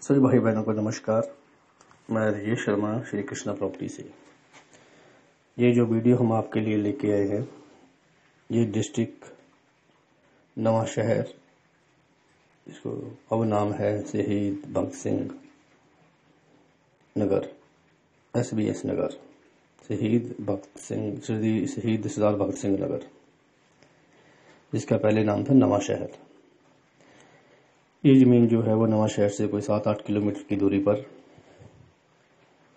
सभी भाई बहनों को नमस्कार। मैं राजेश शर्मा, श्री कृष्णा प्रॉपर्टी से। ये जो वीडियो हम आपके लिए लेके आए हैं, ये डिस्ट्रिक्ट नवा शहर, इसको अब नाम है शहीद भगत सिंह नगर, SBS नगर, शहीद सरदार भगत सिंह नगर, जिसका पहले नाम था नवा शहर। ये ज़मीन जो है वो नवा शहर से कोई 7-8 किलोमीटर की दूरी पर,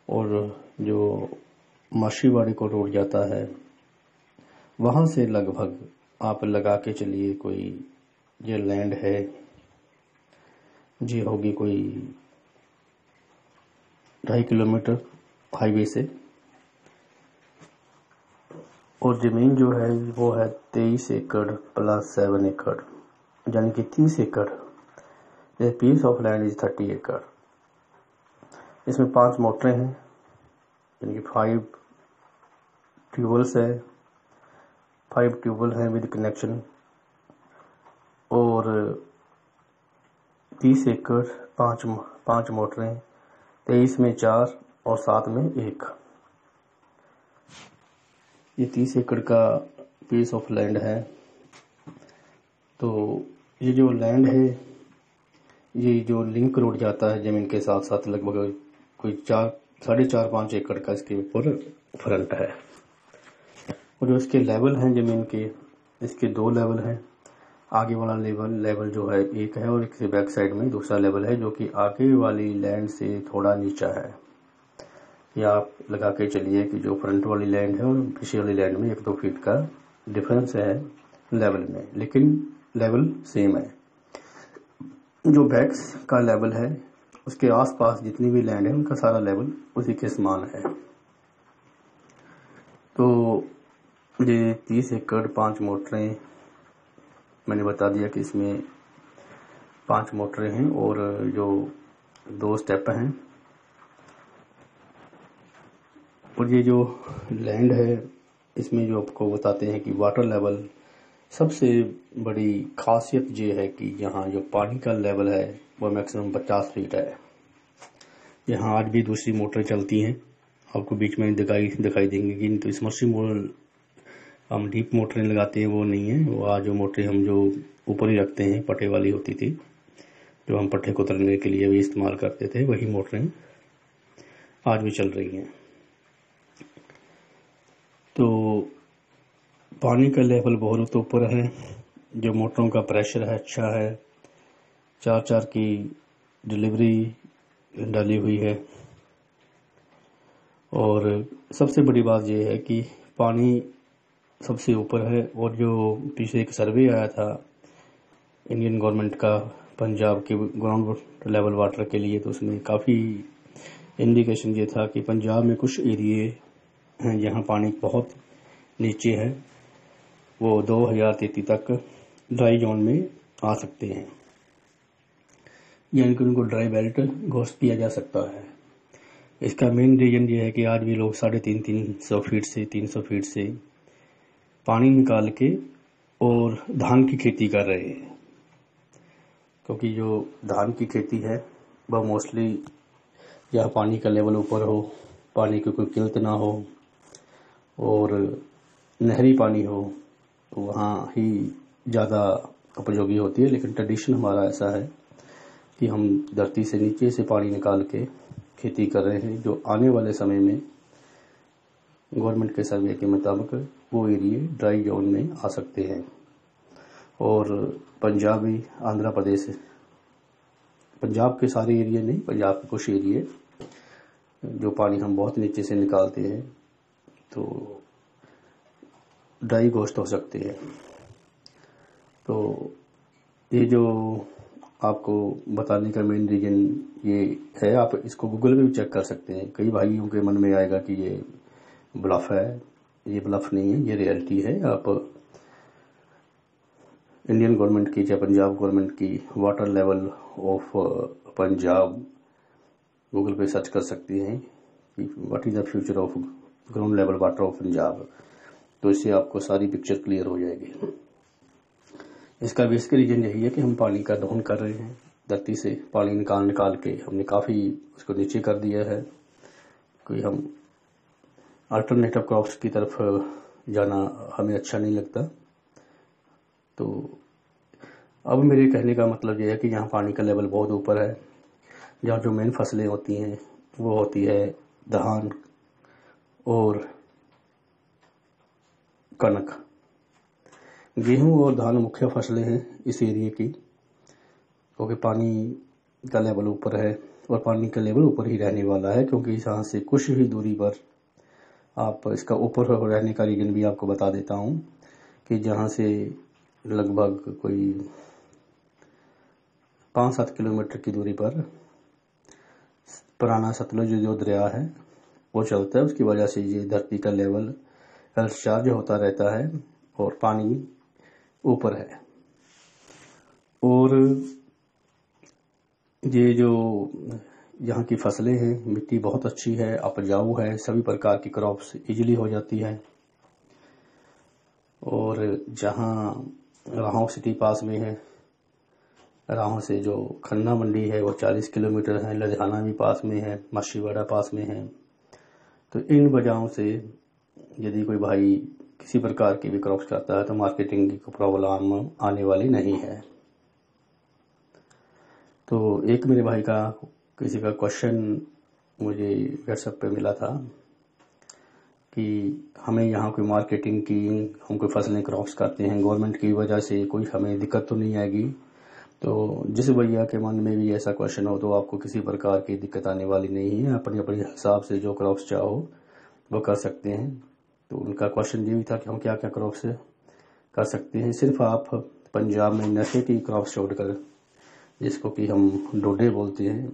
और जो माशीवाड़ी को रोड जाता है वहाँ से लगभग आप लगा के चलिए, कोई ये लैंड है जी होगी कोई 2.5 किलोमीटर हाईवे से। और ज़मीन जो है वो है 23 एकड़ प्लस 7 एकड़, यानी कि 30 एकड़। The piece of land is 30 एकड़। इसमें 5 मोटरें हैं, यानी कि 5 ट्यूबवेल्स है, 5 ट्यूबवेल हैं विद कनेक्शन। और 30 एकड़ 5 मोटरें, 23 में 4 और 7 में 1। ये 30 एकड़ का पीस ऑफ लैंड है। तो ये जो लैंड है, ये जो लिंक रोड जाता है ज़मीन के साथ साथ, लगभग कोई 4.5-5 एकड़ का इसके ऊपर फ्रंट है। और जो इसके लेवल हैं ज़मीन के, इसके 2 लेवल हैं। आगे वाला लेवल जो है एक है, और इसके बैक साइड में दूसरा लेवल है, जो कि आगे वाली लैंड से थोड़ा नीचा है। या आप लगा के चलिए कि जो फ्रंट वाली लैंड है और पीछे वाली लैंड में 1-2 फीट का डिफरेंस है लेवल में, लेकिन लेवल सेम है। जो बैक्स का लेवल है, उसके आसपास जितनी भी लैंड है उनका सारा लेवल उसी के समान है। तो ये 30 एकड़ 5 मोटरें, मैंने बता दिया कि इसमें 5 मोटरें हैं और जो 2 स्टेप हैं। और ये जो लैंड है, इसमें जो आपको बताते हैं कि वाटर लेवल, सबसे बड़ी खासियत ये है कि यहाँ जो पानी का लेवल है वो मैक्सिमम 50 फीट है। यहाँ आज भी दूसरी मोटरें चलती हैं, आपको बीच में दिखाई देंगी कि तो समर्सिबल हम डीप मोटरें लगाते हैं वो नहीं है। वो आज जो मोटरें हम जो ऊपर ही रखते हैं, पट्टे वाली होती थी, जो हम पट्टे को उतरने के लिए भी इस्तेमाल करते थे, वही मोटरें आज भी चल रही हैं। तो पानी का लेवल बहुत ऊपर है, जो मोटरों का प्रेशर है अच्छा है, 4-4 की डिलीवरी डाली हुई है। और सबसे बड़ी बात यह है कि पानी सबसे ऊपर है। और जो पीछे एक सर्वे आया था इंडियन गवर्नमेंट का पंजाब के ग्राउंड लेवल वाटर के लिए, तो उसमें काफ़ी इंडिकेशन ये था कि पंजाब में कुछ एरिए हैं जहाँ पानी बहुत नीचे है, वो 2033 तक ड्राई जोन में आ सकते हैं, यानी कि उनको ड्राई बेल्ट घोषित किया जा सकता है। इसका मेन रीजन ये है कि आज भी लोग 350 फीट से 300 फीट से पानी निकाल के और धान की खेती कर रहे हैं। क्योंकि जो धान की खेती है वह मोस्टली जहाँ पानी का लेवल ऊपर हो, पानी की कोई किल्लत ना हो और नहरी पानी हो, तो वहाँ ही ज़्यादा उपयोगी होती है। लेकिन ट्रेडिशन हमारा ऐसा है कि हम धरती से नीचे से पानी निकाल के खेती कर रहे हैं, जो आने वाले समय में गवर्नमेंट के सर्वे के मुताबिक वो एरिए ड्राई जोन में आ सकते हैं। और पंजाबी आंध्र प्रदेश, पंजाब के सारे एरिए नहीं, पंजाब के कुछ एरिए जो पानी हम बहुत नीचे से निकालते हैं, तो ड्राई घोषित हो सकते हैं। तो ये जो आपको बताने का मेन रीजन ये है, आप इसको गूगल पे भी चेक कर सकते हैं। कई भाइयों के मन में आएगा कि ये ब्लफ है, ये ब्लफ नहीं है, ये रियलिटी है। आप इंडियन गवर्नमेंट की या पंजाब गवर्नमेंट की water level of Punjab Google पे सर्च कर सकते हैं कि what is the future of ground level water of Punjab. तो इससे आपको सारी पिक्चर क्लियर हो जाएगी। इसका बेसिक रीजन यही है कि हम पानी का दोहन कर रहे हैं, धरती से पानी निकाल के हमने काफ़ी उसको नीचे कर दिया है। कोई हम अल्टरनेटिव क्रॉप्स की तरफ जाना हमें अच्छा नहीं लगता। तो अब मेरे कहने का मतलब यह है कि यहाँ पानी का लेवल बहुत ऊपर है। जहाँ जो मेन फसलें होती हैं वो होती है धान और कनक। गेहूं और धान मुख्य फसलें हैं इस एरिया की, क्योंकि पानी का लेवल ऊपर है और पानी का लेवल ऊपर ही रहने वाला है, क्योंकि यहाँ से कुछ ही दूरी पर आप इसका ऊपर रहने का रीजन भी आपको बता देता हूँ कि जहाँ से लगभग कोई 5-7 किलोमीटर की दूरी पर पुराना सतलुज जो दरिया है वो चलता है। उसकी वजह से ये धरती का लेवल चार्ज होता रहता है और पानी ऊपर है। और ये जो यहाँ की फसलें हैं, मिट्टी बहुत अच्छी है, उपजाऊ है, सभी प्रकार की क्रॉप्स इजीली हो जाती है। और जहाँ राहों सिटी पास में है, राहों से जो खन्ना मंडी है वो 40 किलोमीटर है, लुधियाना भी पास में है, माछीवाड़ा पास में है। तो इन वजहों से यदि कोई भाई किसी प्रकार की भी क्रॉप्स करता है तो मार्केटिंग की प्रॉब्लम आने वाली नहीं है। तो एक मेरे भाई का किसी का क्वेश्चन मुझे व्हाट्सएप पे मिला था कि हमें यहाँ कोई मार्केटिंग की, हम कोई फसलें क्रॉप्स करते हैं, गवर्नमेंट की वजह से कोई हमें दिक्कत तो नहीं आएगी। तो जिस भैया के मन में भी ऐसा क्वेश्चन हो तो आपको किसी प्रकार की दिक्कत आने वाली नहीं है। अपने अपने हिसाब से जो क्रॉप्स चाहो वो कर सकते हैं। तो उनका क्वेश्चन ये भी था कि हम क्या क्या क्रॉप्स कर सकते हैं। सिर्फ आप पंजाब में नशे की क्रॉप्स छोड़कर, जिसको कि हम डोडे बोलते हैं,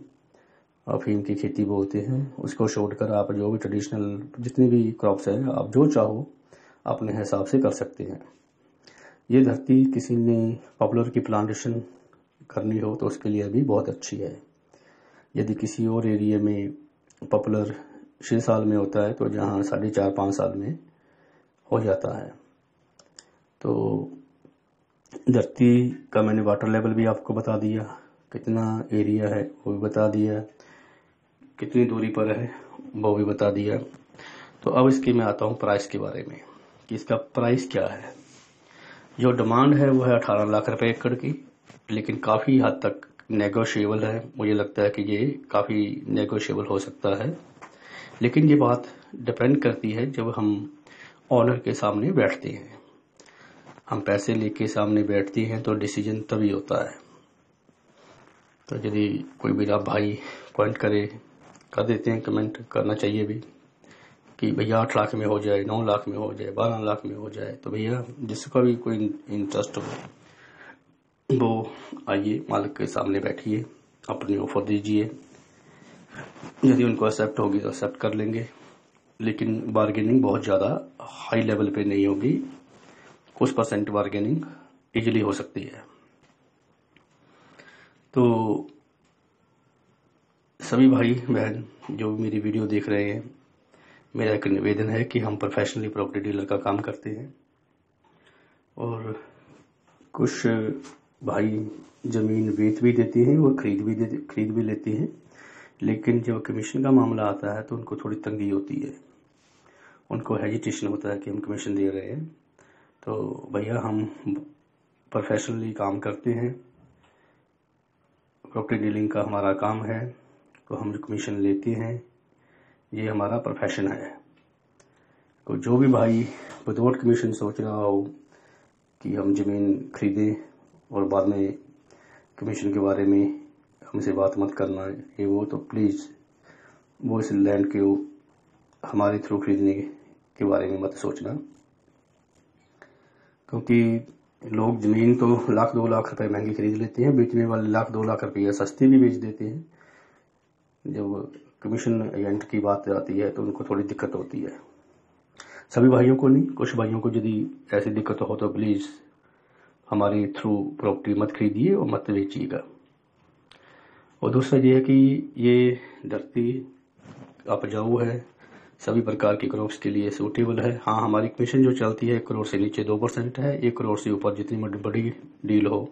अफीम की खेती बोलते हैं, उसको छोड़कर आप जो भी ट्रेडिशनल जितनी भी क्रॉप्स हैं आप जो चाहो अपने हिसाब से कर सकते हैं। ये धरती किसी ने पॉपुलर की प्लांटेशन करनी हो तो उसके लिए भी बहुत अच्छी है। यदि किसी और एरिया में पॉपुलर 6 साल में होता है तो जहाँ 4.5-5 साल में हो जाता है। तो धरती का मैंने वाटर लेवल भी आपको बता दिया, कितना एरिया है वो भी बता दिया, कितनी दूरी पर है वो भी बता दिया। तो अब इसकी मैं आता हूँ प्राइस के बारे में कि इसका प्राइस क्या है। जो डिमांड है वो है 18 लाख रुपए एकड़ की, लेकिन काफ़ी हद तक नेगोशिएबल है। मुझे लगता है कि ये काफ़ी नेगोशिएबल हो सकता है, लेकिन ये बात डिपेंड करती है जब हम ऑनर के सामने बैठते हैं। हम पैसे लेके सामने बैठते हैं तो डिसीजन तभी होता है। तो यदि कोई मेरा भाई पॉइंट करे, कर देते हैं, कमेंट करना चाहिए भी कि भैया 8 लाख में हो जाए, 9 लाख में हो जाए, 12 लाख में हो जाए। तो भैया जिसका भी कोई इंटरेस्ट हो वो आइए, मालिक के सामने बैठिए, अपनी ऑफर दीजिए। यदि उनको एक्सेप्ट होगी तो एक्सेप्ट कर लेंगे, लेकिन बार्गेनिंग बहुत ज़्यादा हाई लेवल पे नहीं होगी। कुछ % बार्गेनिंग इजीली हो सकती है। तो सभी भाई बहन जो मेरी वीडियो देख रहे हैं, मेरा एक निवेदन है कि हम प्रोफेशनली प्रॉपर्टी डीलर का काम करते हैं और कुछ भाई ज़मीन बेच भी देते हैं और खरीद भी लेते हैं। लेकिन जब कमीशन का मामला आता है तो उनको थोड़ी तंगी होती है, उनको हेजिटेशन होता है कि हम कमीशन दे रहे हैं। तो भैया हम प्रोफेशनली काम करते हैं, प्रॉपर्टी डीलिंग का हमारा काम है, तो हम कमीशन लेते हैं, ये हमारा प्रोफेशन है। तो जो भी भाई विदाउट कमीशन सोच रहा हो कि हम ज़मीन खरीदें और बाद में कमीशन के बारे में हमसे बात मत करना ये वो, तो प्लीज़ वो इस लैंड के हमारे थ्रू खरीदने के बारे में मत सोचना, क्योंकि लोग ज़मीन तो 1-2 लाख रुपए महंगी खरीद लेते हैं, बेचने वाले 1-2 लाख रुपया सस्ती भी बेच देते हैं। जब कमीशन एजेंट की बात आती है तो उनको थोड़ी दिक्कत होती है। सभी भाइयों को नहीं, कुछ भाइयों को यदि ऐसी दिक्कत हो तो प्लीज़ हमारे थ्रू प्रॉपर्टी मत खरीदिए और मत बेचिएगा। और दूसरा ये है कि ये धरती उपजाऊ है, सभी प्रकार की क्रॉप्स के लिए सूटेबल है। हाँ, हमारी कमीशन जो चलती है 1 करोड़ से नीचे 2% है, 1 करोड़ से ऊपर जितनी बड़ी डील हो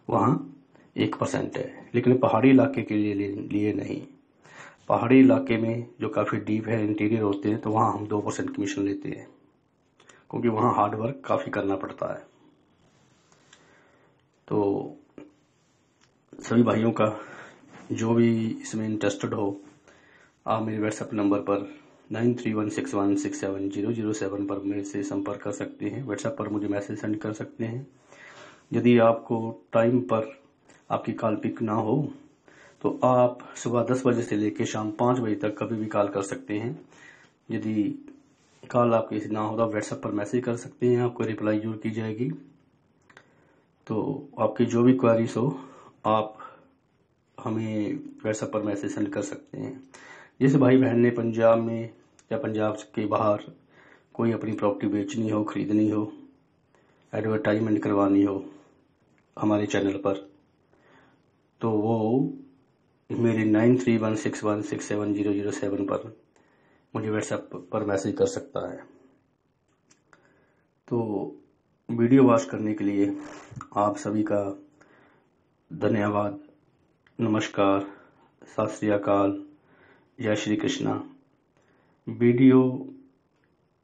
वहाँ 1% है, लेकिन पहाड़ी इलाके के लिए नहीं। पहाड़ी इलाके में जो काफ़ी डीप है, इंटीरियर होते हैं, तो वहाँ हम 2% कमीशन लेते हैं, क्योंकि वहाँ हार्ड वर्क काफ़ी करना पड़ता है। तो सभी भाइयों का जो भी इसमें इंटरेस्टेड हो, आप मेरे व्हाट्सएप नंबर पर 9316167007 पर मेरे से संपर्क कर सकते हैं। व्हाट्सएप पर मुझे मैसेज सेंड कर सकते हैं। यदि आपको टाइम पर आपकी कॉल पिक ना हो तो आप सुबह 10 बजे से लेकर शाम 5 बजे तक कभी भी कॉल कर सकते हैं। यदि कॉल आपकी ना हो तो व्हाट्सएप पर मैसेज कर सकते हैं, आपको रिप्लाई जरूर की जाएगी। तो आपकी जो भी क्वेरीज हो आप हमें व्हाट्सएप पर मैसेज सेंड कर सकते हैं। जिस भाई बहन ने पंजाब में या पंजाब के बाहर कोई अपनी प्रॉपर्टी बेचनी हो, खरीदनी हो, एडवर्टाइजमेंट करवानी हो हमारे चैनल पर, तो वो मेरे 9316167007 पर मुझे व्हाट्सएप पर मैसेज कर सकता है। तो वीडियो वॉच करने के लिए आप सभी का धन्यवाद, नमस्कार, सत श्री अकाल, जय श्री कृष्णा। वीडियो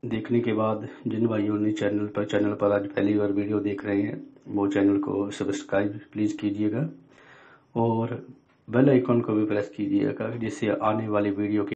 देखने के बाद जिन भाइयों ने चैनल पर आज पहली बार वीडियो देख रहे हैं, वो चैनल को सब्सक्राइब प्लीज़ कीजिएगा और बेल आइकॉन को भी प्रेस कीजिएगा, जिससे आने वाली वीडियो की